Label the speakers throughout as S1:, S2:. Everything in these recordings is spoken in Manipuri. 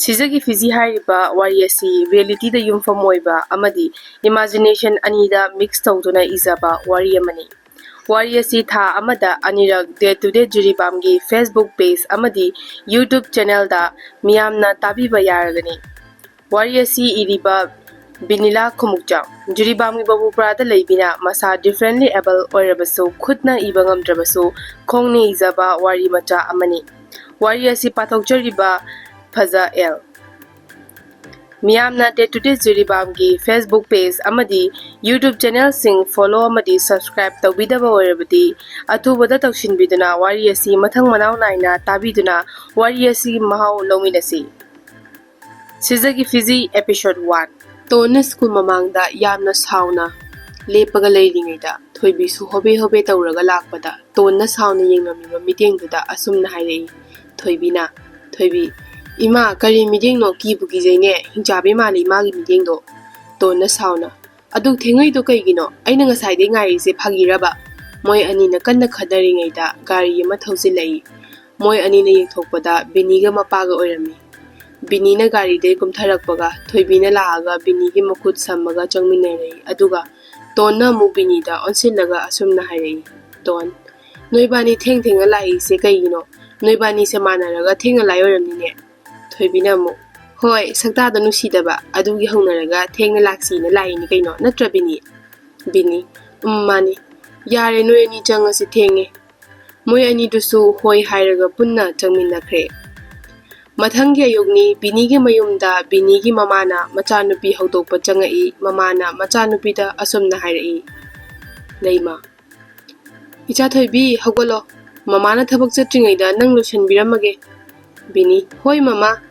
S1: Shijagiphiji hariba wari asi reality da yumfam oiba amadi imagination anida mix tawduna izaba wari amani. Wari asi tha amada anirak day to day Jiribam gi Facebook page amadi YouTube channel da miyamna tabiba yaragani. Wari asi iriba Binila Khumukcham Jiribam gi babupra da leibina masa differently able oirabasu khutna iba ngamdrabasu khongni izaba wari macha amani. Wari asi pathokjariba Phaja L. Miyamna day to day Jiribam gi Facebook page amadi YouTube channel sing follow amadi subscribe tawbidaba oirabadi atubada takshinbiduna wari asi mathang manaw naina tabiduna wari asi mahau lawminasi. Shijagiphiji Episode-1 Tona school mamangda yamna sauna lepaga leiringaida thoibisu hobe tawraga lakpada tona sauna yengnamiba mitengduda asumna hairei thoibina thoibi Ima kari meeting no kibu kijaine hingchabe mali magi meeting do tonna sauna adu thengai do kai gino aina ngasai de ngai se phagiraba moi ani na kanna khadari ngai da gari ma thausilai moi ani na yekthokpada bini ga mapa ga oirami bini na gari de kumtharakpaga thoibi na laaga bini gi makut sammaga changminai aduga tonna mu bini da onsilaga asumna hairei ton noibani thenga lai se kai gino noibani se manaraga thenga lai oirami ne Thoibina mo hoi sakta da nusidaba adugi hongnaraga thengna laksi na laini kaino natra bini mani yare noi ani changa si thenge moi ani dusu hoi hairaga punna changminna khre mathangya yogni bini gi mayumda bini gi mamana machanupi hodokpa changai mamana machanupi da asumna hairai leima icha thoibi hogolo mamana thabak chatringai da nang lushan biramage bini hoi mama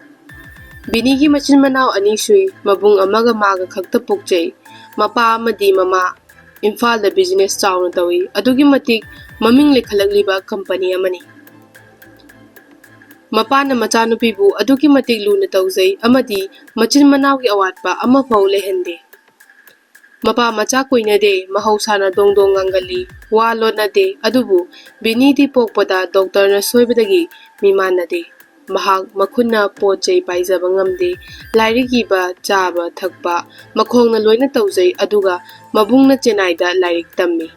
S1: Bini gi machin manaw ani sui mabung amaga maga khakta pokjai mapa amadi mama Imphal da business chawna tawi adugi matik maming lekhalagliba company amani mapa na machanupi bu adugi matik luna tawjai amadi machin manaw gi awatpa ama phau lehende mapa macha koina de mahausana dongdong ngangali wa lona de adubu bini di pokpada doctor na soibadagi mimana de mahak makhunna pochai paijaba ngamde lairigi ba chaba thakpa makhongna loina tawjai aduga mabungna chennai da lairik tammi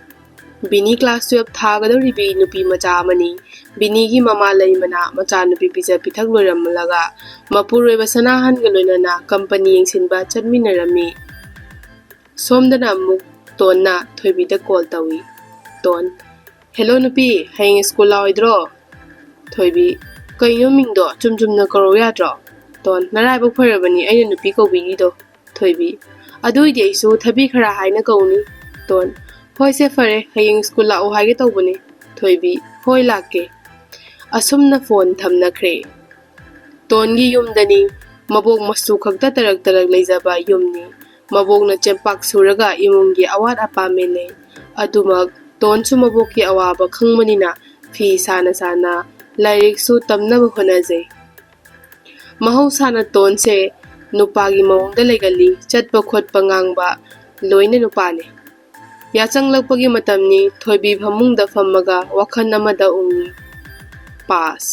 S1: bini class 12 thagadori bi nupi macha amani bini gi mama leimana macha nupi pija pithak loiramlaga mapuroi basana han ga loina na company yengsinba chatminarami somdana muk tonna thoibi da call tawi ton hello nupi haing school laoidro thoibi Kaino mingdo chumchumna karo yadro ton narai bok pharabani aina nupi ko bini do thoibi adui de isu thabi khara haina kauni ton hoi se fare haying school la o haige tawbani thoibi hoi lakke asumna phone thamna khre ton gi yumdani mabok masu khakta tarak leijaba yumni mabok na chempak suraga imunggi awat apamene adumak ton chu mabok ki awaba khangmanina fi sana Lairik su tamna honajai mahosana ton se nupagi mawngda legali chatpa khotpa ngangba loina nupane ya changlakpagi matamni thoibi phamungda fammaga wakhan amada ungi pass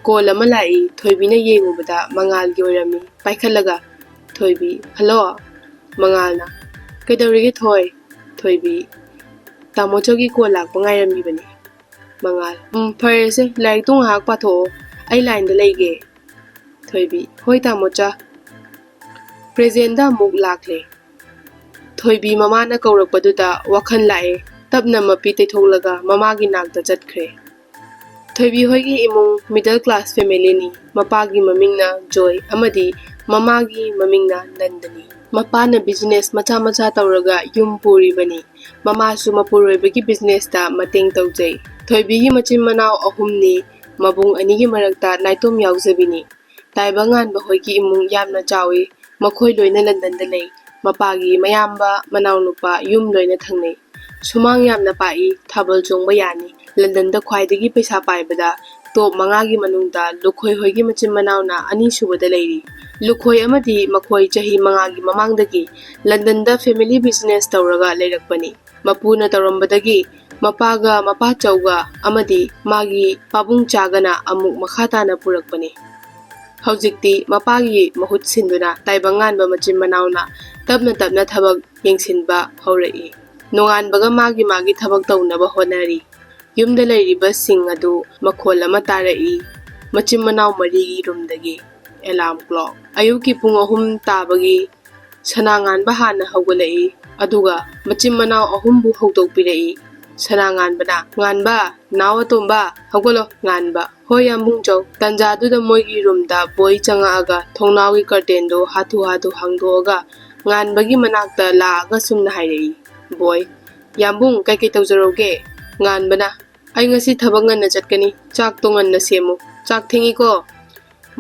S1: kola malai thoibi na yengubada mangal gi orami paikhalaga thoibi hello mangalna kaidawrige thoibi tamochogi kola pangairami bani Mangal pharese lai tung hak patho ai line da leige thoibi hoi ta mocha present da muk lakle thoibi mama na kaurak paduda wakhan lae tabna mapi te tholaga mama gi nak da chatkhre thoibi hoi gi imung middle class family ni mapa gi maming na joy amadi mama gi maming na nandani mapa na business macha tawraga yum puri bani mama su mapuroi bagi business da mateng tawjai thoibi gi machin manaw ahumni mabung ani gi marakta naitom yauzabini taiba ngan ba hoigi imung yamna chawi makhoi loina London da lei mapa gi mayamba manaw nupa yum loina thangnei sumang yamna pai thabal chongba yani London da khwaidagi paisa paibada top manga gi manungda lukhoi hoigi machin manaw na ani subada leiri lukhoi amadi makhoi chahi manga gi mamangdagi London da family business tawraga leirakpani mapuna tawrambadagi mapaga mapachauga amadi magi pabung chagana amuk makhatana purakpani haujikti mapagi mahut sinduna taibangan ba machin manauna tapna thabak yengsinba haurai nonganbaga magi thabak taunaba honari yumda lairiba sing adu makhol ama tarai machin manaw marigi rumdagi alarm clock ayuki pung 3 tabagi sanangan ba hana haugalai aduga machin manaw 3 bu haudopirai sanangan bana nganba nawa tomba hagolo nganba hoi ambung chau tanja du da moigi room da boy changa aga thongnawi curtain do hatu hangdoga nganbagi manakta la aga sumna hairei boy yambung kai tawjaroge nganbana ai ngasi thabak ngan na chatkani chak to ngan na semu chak thingi ko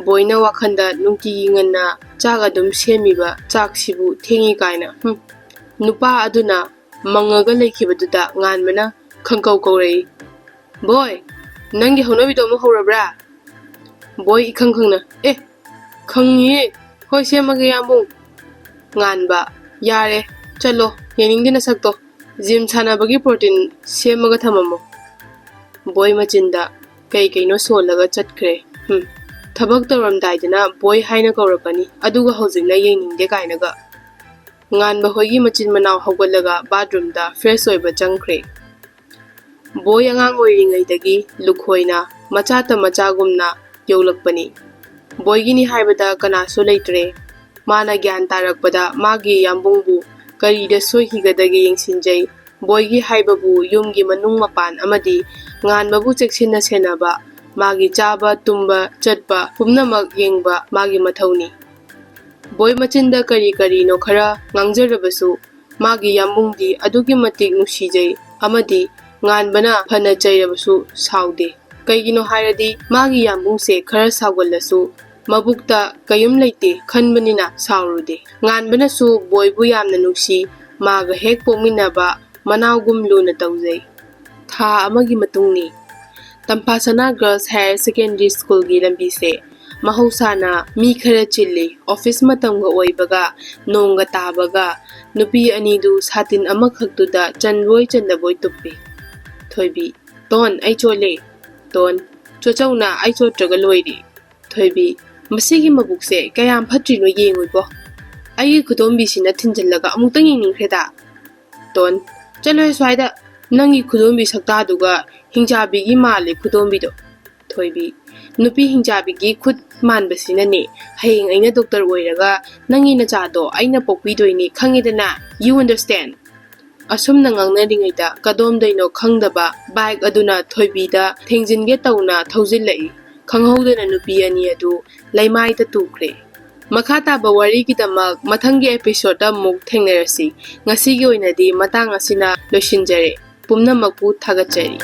S1: boy na wakhanda nungki ngan na chaga dum semiba chak sibu thingi kaina nupa aduna mangaga lekhibaduda nganbana khangkau kaurei boy nangi honabi to mo horabra boy ikhangkhangna khangi hoi semage yambung nganba yare chalo yeningdina sakto gym sanabagi protein semaga thamamo boy machinda kaino solaga chatkre thabak tawramdaidana boy haina kaurakani aduga hojingna yeningde kainaga nganba hoigi machin manaw hawgalaga bathroom da fresh oiba changkhre boy angang oiringaidagi lukhoina machagumna yolakpani boygini haibada kanaso leitre mana gyan tarakpada magi yambungbu karida soihigadagi yengsinjai boygi haibabu yumgi manung mapan amadi nganbabu cheksinna senaba magi chaba tumba chatba pumnamak yengba magi mathauni boy machinda kari no khara ngangjarabasu magi yambungdi adugi matik nusijai amadi nganbana phana chairabasu saude kaigino hairadi magi yambungse khara sagwallasu mabukta kayum leite khanbanina saurude nganbana su boybu yamna nuksi maga hek pominaba manawgum luna tawjai tha amagi matungni Tampasana Girls Higher Secondary School gi lambi se mahausana mi khara chilli office matamga oibaga nonga tabaga nupi ani du satin amakhaktu da chanwoi chandaboi tuppi thoibi ton ai chole ton chochauna ai chotraga loiri thoibi masigi mabukse kayam phatri no yengoi bo ai khudombi sina thinjallaga amuktang yengningreda ton chaloi swaida nangi khudombi sakta duga hingjabi gi male khudombi do thoibi nupi hingjabi gi khut manbasina ne hayeng aina doctor oiraga nangi na cha do aina pokpi doini khangidana you understand asum nangang ringaida kadom daino khangdaba bike aduna thoibi da thengjinge tauna thojillai khanghodana nupi ani adu laimai ta tukre makata ba wari ki tamak mathangge episode da muk thengnarasi ngasi gi oinadi matang asina loishinjare pumna makpu thagachari